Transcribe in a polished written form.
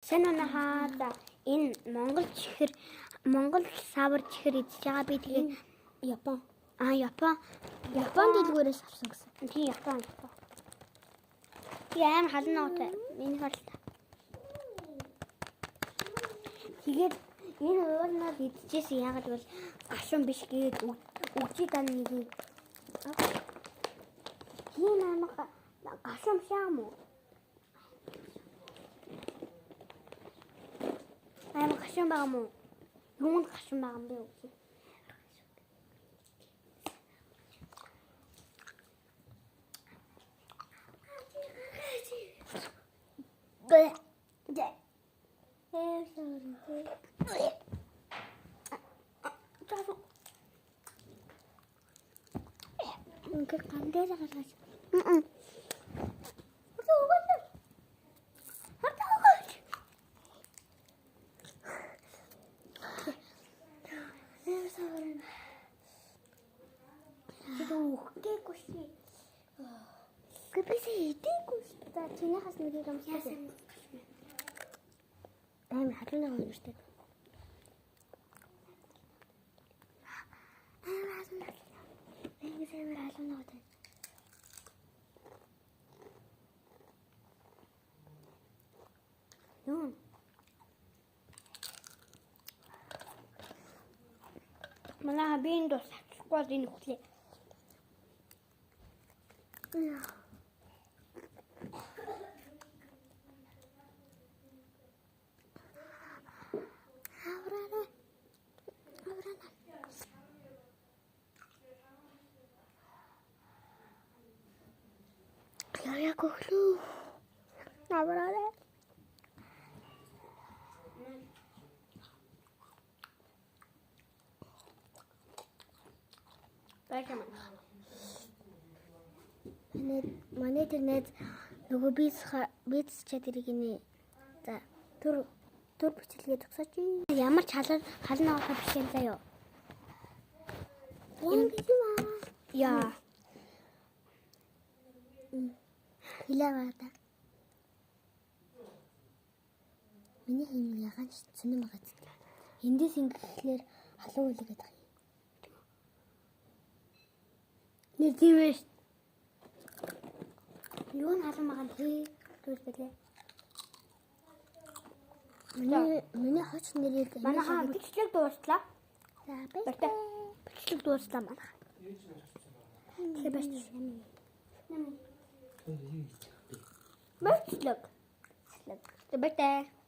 Сайн унахаад энэ Монгол савар чихэр идж байгаа би тэгээ Япон. Япон дэлгүүрээс авсан гэсэн. Тийм Япон. Яам халан нуутай. Миний харалта. Тэгээд энэ уурнаа идчихсэн яагаад бол гашуун биш гээд өгчий тань нэг. Тийм амга гашуун шаам уу? Амга гашуун байгаа мó? Юунд гашуун байгаа юм бэ үгүй. Ингээд гандаа гаргаж. Ам халуун байгаа юм шүү дээ. Манай бин дос авчихгүй энэ хөтлөө. Яа коглоо. Авраарэ. Манай тэрнээ нөгөө биз чадрыг нэ. За түр бичлэгээ зогсооч. Ямар ч халан авах биш юм заяа. Яа. Хилавада. Миний хэм ягаан сонирм байгаа ч. Эндээс ингэхлээр халуун үлээ гэдэг юм. Нэг тийм ээ. Юу н халуун байгаа тий. Түрдэлээ. Миний хоч нэрийг манайхаа бичлэг дуустлаа. За баярлалаа. Бичлэг дуустлаа манайхаа. Тэгээ баярлалаа. Бичлэг. Баярлалаа.